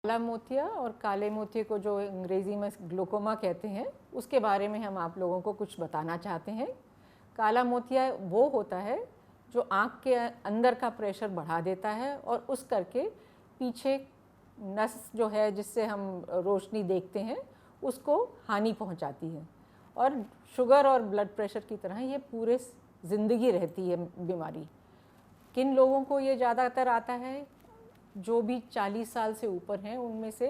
काला मोतिया और काले मोतिये को जो अंग्रेज़ी में ग्लोकोमा कहते हैं, उसके बारे में हम आप लोगों को कुछ बताना चाहते हैं। काला मोतिया वो होता है जो आँख के अंदर का प्रेशर बढ़ा देता है और उस करके पीछे नस जो है जिससे हम रोशनी देखते हैं उसको हानि पहुंचाती है। और शुगर और ब्लड प्रेशर की तरह ये पूरे ज़िंदगी रहती है बीमारी। किन लोगों को ये ज़्यादातर आता है? जो भी 40 साल से ऊपर हैं उनमें से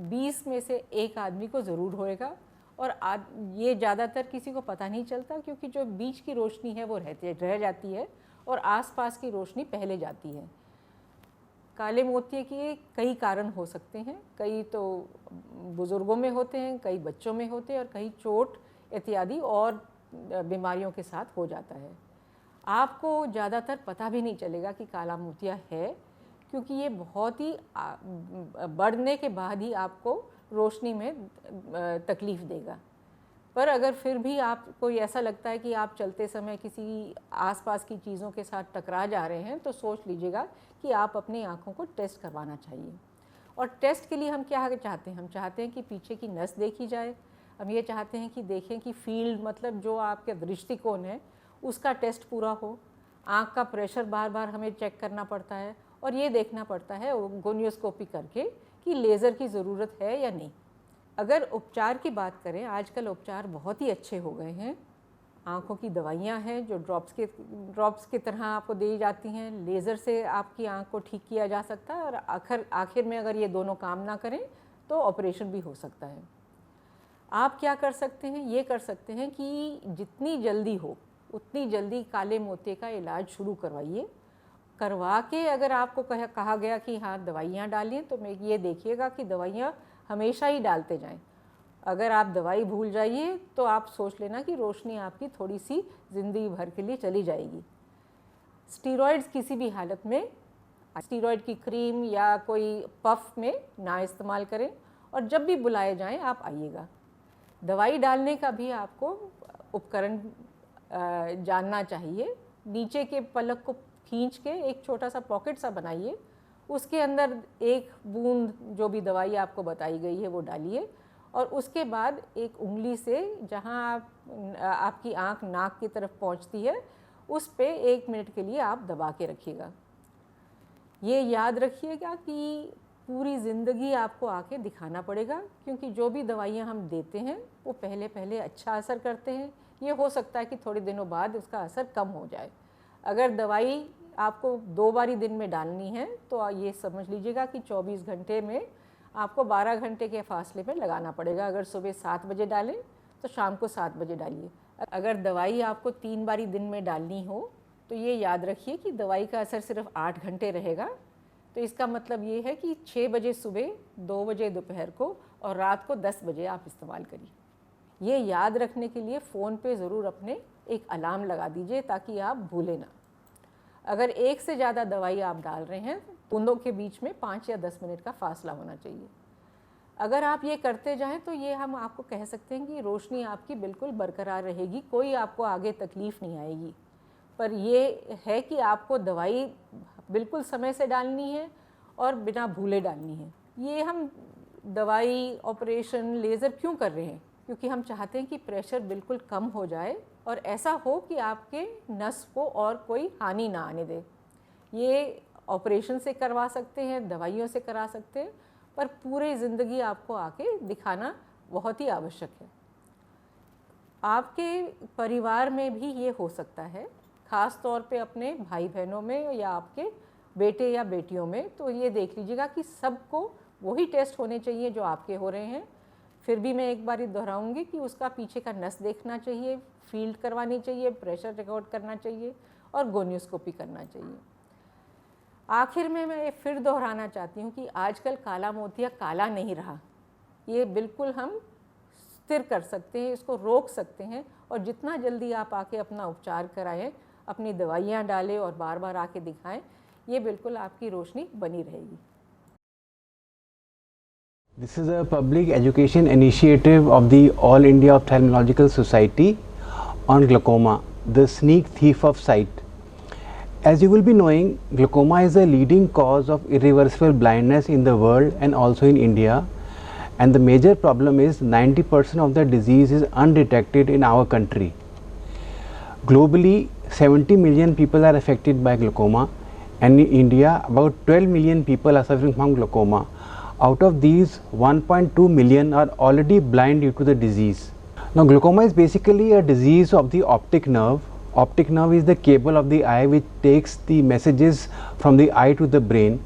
20 में से एक आदमी को ज़रूर होएगा। और ये ज़्यादातर किसी को पता नहीं चलता क्योंकि जो बीच की रोशनी है वो रह जाती है और आसपास की रोशनी पहले जाती है। काले मोतिये के कई कारण हो सकते हैं, कई तो बुज़ुर्गों में होते हैं, कई बच्चों में होते हैं और कई चोट इत्यादि और बीमारियों के साथ हो जाता है। आपको ज़्यादातर पता भी नहीं चलेगा कि काला मोतिया है क्योंकि ये बहुत ही बढ़ने के बाद ही आपको रोशनी में तकलीफ़ देगा। पर अगर फिर भी आपको ऐसा लगता है कि आप चलते समय किसी आसपास की चीज़ों के साथ टकरा जा रहे हैं तो सोच लीजिएगा कि आप अपनी आँखों को टेस्ट करवाना चाहिए। और टेस्ट के लिए हम क्या चाहते हैं? हम चाहते हैं कि पीछे की नस देखी जाए। हम ये चाहते हैं कि देखें कि फील्ड मतलब जो आपके दृष्टिकोण है उसका टेस्ट पूरा हो। आँख का प्रेशर बार बार हमें चेक करना पड़ता है और ये देखना पड़ता है गोनियोस्कोपी करके कि लेज़र की ज़रूरत है या नहीं। अगर उपचार की बात करें, आजकल उपचार बहुत ही अच्छे हो गए हैं। आँखों की दवाइयाँ हैं जो ड्रॉप्स की तरह आपको दी जाती हैं। लेज़र से आपकी आँख को ठीक किया जा सकता है और आखिर में अगर ये दोनों काम ना करें तो ऑपरेशन भी हो सकता है। आप क्या कर सकते हैं? ये कर सकते हैं कि जितनी जल्दी हो उतनी जल्दी काले मोतिये का इलाज शुरू करवाइए। करवा के अगर आपको कहा गया कि हाँ दवाइयाँ डालिए तो मैं ये देखिएगा कि दवाइयाँ हमेशा ही डालते जाएं। अगर आप दवाई भूल जाइए तो आप सोच लेना कि रोशनी आपकी थोड़ी सी ज़िंदगी भर के लिए चली जाएगी। स्टीरॉइड्स किसी भी हालत में, स्टीरॉइड की क्रीम या कोई पफ में ना इस्तेमाल करें और जब भी बुलाए जाएं आप आइएगा। दवाई डालने का भी आपको उपकरण जानना चाहिए। नीचे के पलक को खींच के एक छोटा सा पॉकेट सा बनाइए, उसके अंदर एक बूंद जो भी दवाई आपको बताई गई है वो डालिए और उसके बाद एक उंगली से जहां आपकी आँख नाक की तरफ पहुंचती है उस पे 1 मिनट के लिए आप दबा के रखिएगा। ये याद रखिएगा कि पूरी ज़िंदगी आपको आके दिखाना पड़ेगा क्योंकि जो भी दवाइयाँ हम देते हैं वो पहले अच्छा असर करते हैं। ये हो सकता है कि थोड़े दिनों बाद उसका असर कम हो जाए। अगर दवाई आपको 2 बारी दिन में डालनी है तो ये समझ लीजिएगा कि 24 घंटे में आपको 12 घंटे के फासले में लगाना पड़ेगा। अगर सुबह 7 बजे डालें तो शाम को 7 बजे डालिए। अगर दवाई आपको 3 बारी दिन में डालनी हो तो ये याद रखिए कि दवाई का असर सिर्फ 8 घंटे रहेगा। तो इसका मतलब ये है कि 6 बजे सुबह, 2 बजे दोपहर को और रात को 10 बजे आप इस्तेमाल करिए। ये याद रखने के लिए फ़ोन पे ज़रूर अपने एक अलार्म लगा दीजिए ताकि आप भूलें ना। अगर एक से ज़्यादा दवाई आप डाल रहे हैं बूंदों के बीच में 5 या 10 मिनट का फासला होना चाहिए। अगर आप ये करते जाएं तो ये हम आपको कह सकते हैं कि रोशनी आपकी बिल्कुल बरकरार रहेगी, कोई आपको आगे तकलीफ़ नहीं आएगी। पर ये है कि आपको दवाई बिल्कुल समय से डालनी है और बिना भूले डालनी है। ये हम दवाई, ऑपरेशन, लेज़र क्यों कर रहे हैं? क्योंकि हम चाहते हैं कि प्रेशर बिल्कुल कम हो जाए और ऐसा हो कि आपके नस को और कोई हानि ना आने दे। ये ऑपरेशन से करवा सकते हैं, दवाइयों से करा सकते हैं, पर पूरी ज़िंदगी आपको आके दिखाना बहुत ही आवश्यक है। आपके परिवार में भी ये हो सकता है, ख़ास तौर पे अपने भाई बहनों में या आपके बेटे या बेटियों में। तो ये देख लीजिएगा कि सबको वही टेस्ट होने चाहिए जो आपके हो रहे हैं। फिर भी मैं एक बार दोहराऊंगी कि उसका पीछे का नस देखना चाहिए, फील्ड करवानी चाहिए, प्रेशर रिकॉर्ड करना चाहिए और गोनियोस्कोपी करना चाहिए। आखिर में मैं फिर दोहराना चाहती हूँ कि आजकल काला मोतिया काला नहीं रहा। ये बिल्कुल हम स्थिर कर सकते हैं, इसको रोक सकते हैं और जितना जल्दी आप आके अपना उपचार कराएं, अपनी दवाइयाँ डालें और बार बार आके दिखाएं, ये बिल्कुल आपकी रोशनी बनी रहेगी। This is a public education initiative of the All India Ophthalmological Society on glaucoma, the sneak thief of sight. As you will be knowing, glaucoma is the leading cause of irreversible blindness in the world and also in India. And the major problem is 90% of the disease is undetected in our country. Globally, 70 million people are affected by glaucoma, and in India, about 12 million people are suffering from glaucoma. Out of these, 1.2 million are already blind due to the disease. Now, glaucoma is basically a disease of the optic nerve. Optic nerve is the cable of the eye which takes the messages from the eye to the brain.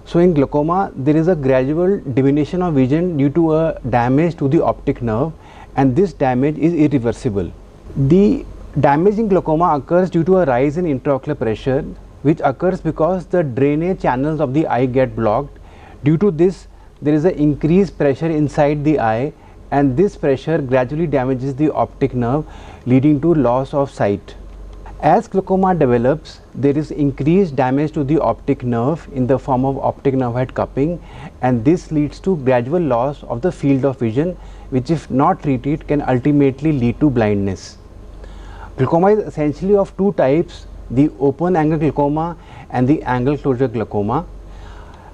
So in glaucoma, there is a gradual diminution of vision due to a damage to the optic nerve, and this damage is irreversible. The damage in glaucoma occurs due to a rise in intraocular pressure, which occurs because the drainage channels of the eye get blocked. Due to this, there is an increased pressure inside the eye, and this pressure gradually damages the optic nerve, leading to loss of sight. As glaucoma develops, there is increased damage to the optic nerve in the form of optic nerve head cupping, and this leads to gradual loss of the field of vision, which if not treated can ultimately lead to blindness. Glaucoma is essentially of two types, the open angle glaucoma and the angle closure glaucoma.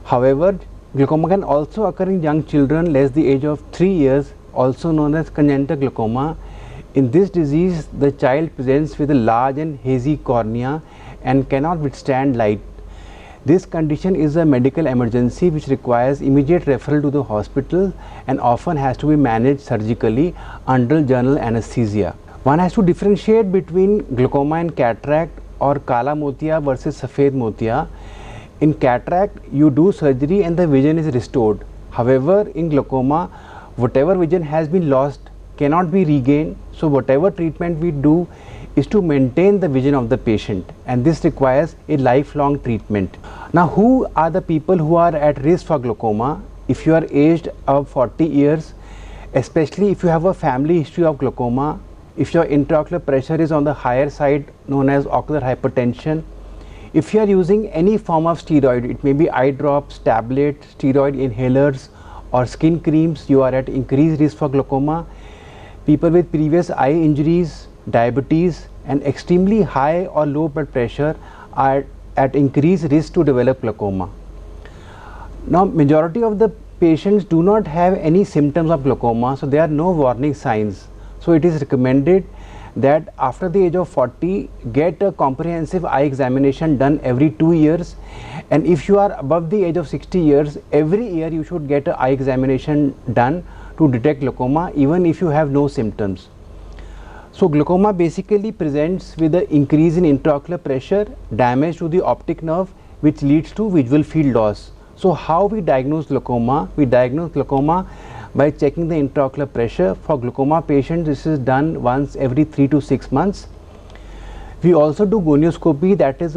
However, glaucoma can also occur in young children less the age of 3 years, also known as congenital glaucoma. In this disease, the child presents with a large and hazy cornea and cannot withstand light. This condition is a medical emergency which requires immediate referral to the hospital and often has to be managed surgically under general anesthesia. One has to differentiate between glaucoma and cataract or kala motia versus safed motia. In cataract, you do surgery and the vision is restored. However, in glaucoma, whatever vision has been lost cannot be regained, so whatever treatment we do is to maintain the vision of the patient, and this requires a lifelong treatment. Now, who are the people who are at risk for glaucoma? If you are aged above 40 years, especially if you have a family history of glaucoma, if your intraocular pressure is on the higher side, known as ocular hypertension, if you are using any form of steroid, it may be eye drops, tablets, steroid inhalers or skin creams, you are at increased risk for glaucoma. People with previous eye injuries, diabetes and extremely high or low blood pressure are at increased risk to develop glaucoma. Now, majority of the patients do not have any symptoms of glaucoma, so there are no warning signs. So it is recommended that after the age of 40, get a comprehensive eye examination done every 2 years, and if you are above the age of 60 years, every year you should get an eye examination done to detect glaucoma even if you have no symptoms. So glaucoma basically presents with an increase in intraocular pressure, damage to the optic nerve, which leads to visual field loss. So how we diagnose glaucoma? We diagnose glaucoma by checking the intraocular pressure. For glaucoma patients, this is done once every 3 to 6 months. We also do gonioscopy, that is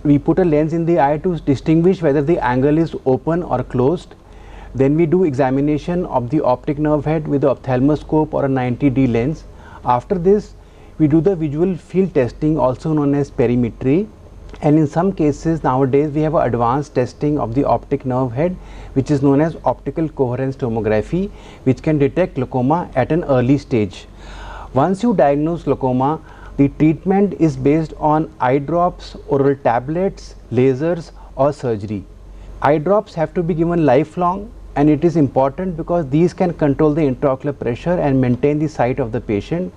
we put a lens in the eye to distinguish whether the angle is open or closed. Then we do examination of the optic nerve head with the ophthalmoscope or a 90D lens. After this, we do the visual field testing, also known as perimetry, and in some cases nowadays we have advanced testing of the optic nerve head, which is known as optical coherence tomography, which can detect glaucoma at an early stage. Once you diagnose glaucoma, the treatment is based on eye drops, oral tablets, lasers or surgery. Eye drops have to be given lifelong, and it is important because these can control the intraocular pressure and maintain the sight of the patient.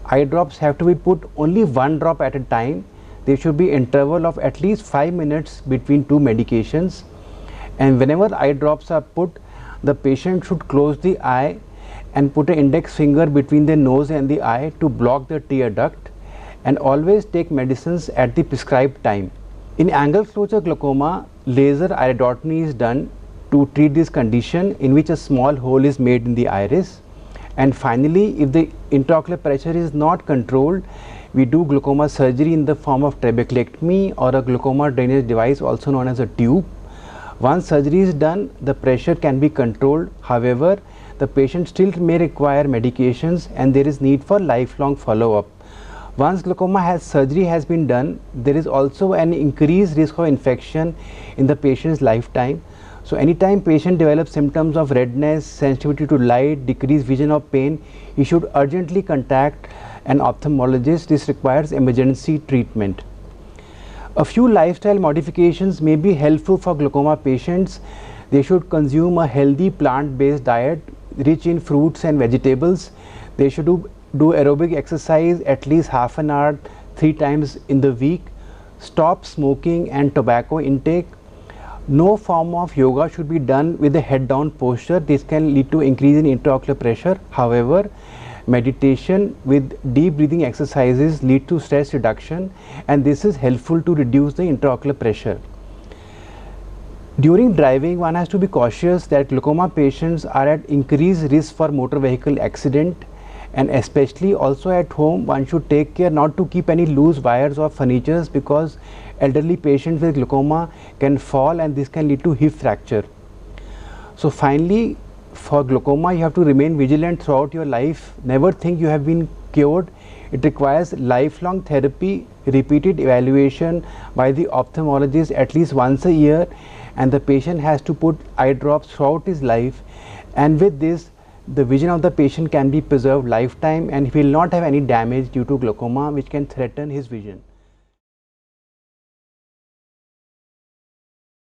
Eye drops have to be put only 1 drop at a time. There should be interval of at least 5 minutes between 2 medications, and whenever eye drops are put, the patient should close the eye and put an index finger between the nose and the eye to block the tear duct, and always take medicines at the prescribed time. In angle closure glaucoma, laser iridotomy is done to treat this condition, in which a small hole is made in the iris. And finally, if the intraocular pressure is not controlled, we do glaucoma surgery in the form of trabeculectomy or a glaucoma drainage device, also known as a tube. Once surgery is done, the pressure can be controlled. However, the patient still may require medications, and there is need for lifelong follow-up. Once glaucoma surgery has been done, there is also an increased risk of infection in the patient's lifetime. So anytime patient develops symptoms of redness, sensitivity to light, decreased vision or pain, he should urgently contact an ophthalmologist. This requires emergency treatment. A few lifestyle modifications may be helpful for glaucoma patients. They should consume a healthy plant-based diet rich in fruits and vegetables. They should do aerobic exercise at least half an hour 3 times in the week. Stop smoking and tobacco intake. No form of yoga should be done with a head down posture. This can lead to increase in intraocular pressure. However, meditation with deep breathing exercises lead to stress reduction, and this is helpful to reduce the intraocular pressure. During driving, one has to be cautious that glaucoma patients are at increased risk for motor vehicle accident, and especially also at home one should take care not to keep any loose wires or furnitures, because elderly patients with glaucoma can fall and this can lead to hip fracture. So finally, for glaucoma you have to remain vigilant throughout your life. Never think you have been cured. It requires lifelong therapy, repeated evaluation by the ophthalmologist at least once a year, and the patient has to put eye drops throughout his life, and with this the vision of the patient can be preserved lifetime and he will not have any damage due to glaucoma which can threaten his vision.